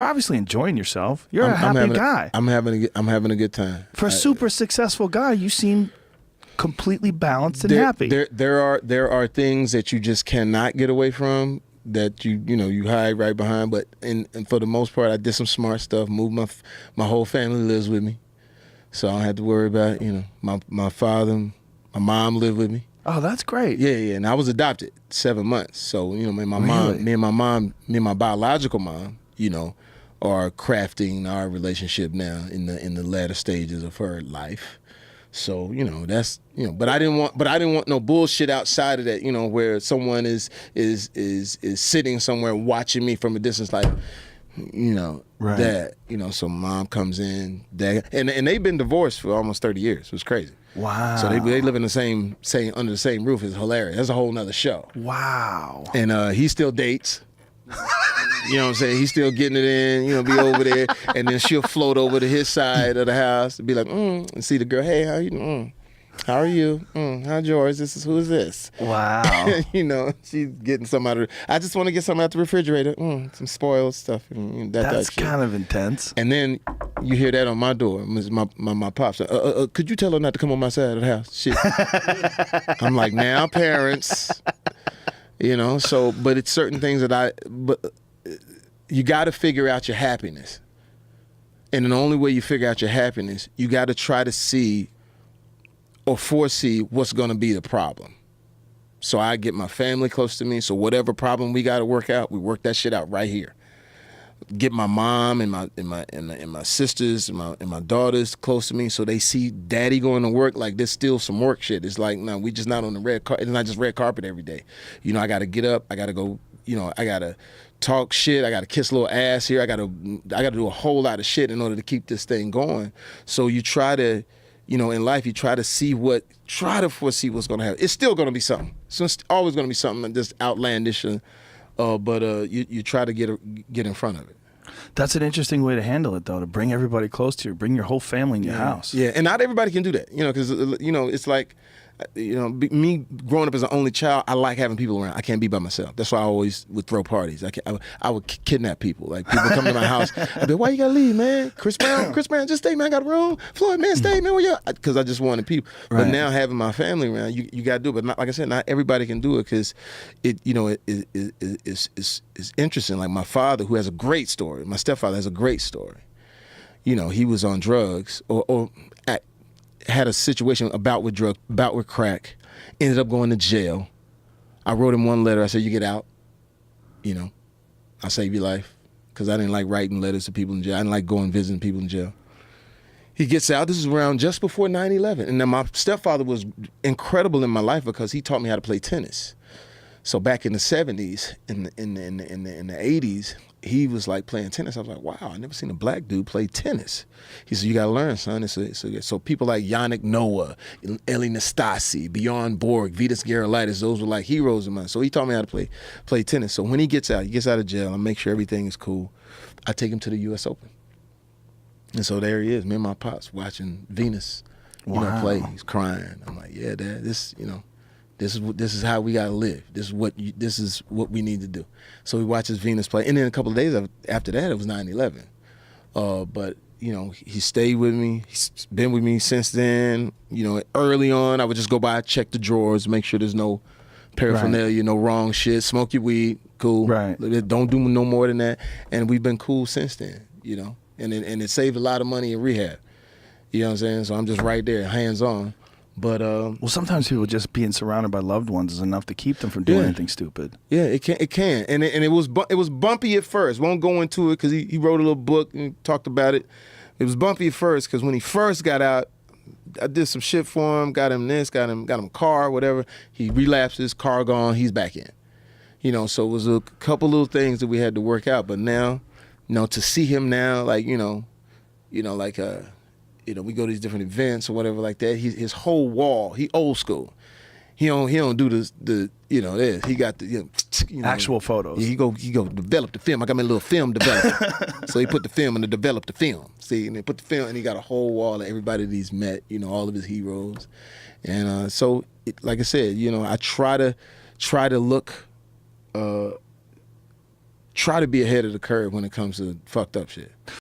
obviously enjoying yourself. You're a I'm happy guy. I'm having a good time. For a super successful guy, you seem completely balanced and happy. There are things that you just cannot get away from that you hide right behind. But and for the most part, I did some smart stuff. Moved my whole family lives with me, so I don't have to worry about my father, my mom live with me. Oh, that's great. Yeah. And I was adopted 7 months, so me and my biological mom, are crafting our relationship now in the latter stages of her life. So that's but I didn't want no bullshit outside of that. Where someone is sitting somewhere watching me from a distance, like Right. that. So mom comes in, dad, and they've been divorced for almost 30 years. It was crazy. Wow. So they live in the same under the same roof. It's hilarious. That's a whole nother show. Wow. And he still dates. You know what I'm saying? He's still getting it in, be over there. And then she'll float over to his side of the house and be like, and see the girl, hey, how you doing? How are you? How's yours? Who is this? Wow. She's getting something out of I just want to get something out the refrigerator. Some spoiled stuff. That's kind of intense. And then you hear that on my door. My pops, could you tell her not to come on my side of the house? Shit. I'm like, now parents. But it's certain things but you got to figure out your happiness. And the only way you figure out your happiness, you got to try to see or foresee what's going to be the problem. So I get my family close to me. So whatever problem we got to work out, we work that shit out right here. Get my mom and my sisters and my daughters close to me, so they see daddy going to work like there's still some work shit. It's like, no, we just not on the red carpet. It's not just red carpet every day. I got to get up. I got to go. I got to talk shit. I got to kiss a little ass here. I got to do a whole lot of shit in order to keep this thing going. So you try to, in life, you try to foresee what's going to happen. It's still going to be something. So it's always going to be something just outlandish. But you try to get in front of it. That's an interesting way to handle it, though, to bring everybody close to you, bring your whole family in your house. Yeah, and not everybody can do that, because, it's like, me growing up as an only child, I like having people around. I can't be by myself. That's why I always would throw parties. I would kidnap people. Like, people come to my house, I'd be like, why you gotta leave, man? Chris Brown, just stay, man. I got a room. Floyd, man, stay, man. Where you? Because I just wanted people. Right. But now having my family around, you gotta do it. But like I said, not everybody can do it because it's interesting. Like my father, who has a great story. My stepfather has a great story. He was on drugs or had a situation about with crack, ended up going to jail. I wrote him one letter. I said, you get out, I'll save your life. Because I didn't like writing letters to people in jail. I didn't like going visiting people in jail. He gets out. This is around just before 9/11. And then my stepfather was incredible in my life because he taught me how to play tennis. So back in the 70s, in the 80s, he was like playing tennis. I was like, wow, I never seen a black dude play tennis. He said, you got to learn, son. So people like Yannick Noah, Elie Nastasi, Bjorn Borg, Vitas Gerulaitis, those were like heroes of mine. So he taught me how to play tennis. So when he gets out of jail, I make sure everything is cool. I take him to the U.S. Open. And so there he is, me and my pops watching Venus, play. He's crying. I'm like, yeah, Dad, this is how we gotta live. This is what we need to do. So he watches Venus play, and then a couple of days after that, it was 9/11. But he stayed with me. He's been with me since then. Early on, I would just go by, check the drawers, make sure there's no paraphernalia, no wrong shit. Smoke your weed, cool. Right. Don't do no more than that. And we've been cool since then. And it saved a lot of money in rehab. You know what I'm saying? So I'm just right there, hands on. But well, sometimes people just being surrounded by loved ones is enough to keep them from doing anything stupid. Yeah, it can, and it was bumpy at first. Won't go into it because he wrote a little book and talked about it. It was bumpy at first because when he first got out, I did some shit for him, got him a car, whatever. He relapses, car gone, he's back in. So it was a couple little things that we had to work out. But now, to see him now, like we go to these different events or whatever like that. His whole wall, he old school. He don't do this. This. He got the Actual photos. He go develop the film. I got my little film developer. So he put the film and to develop the film. See, and they put the film and he got a whole wall of everybody that he's met. All of his heroes, and so like I said, I try to look try to be ahead of the curve when it comes to fucked up shit.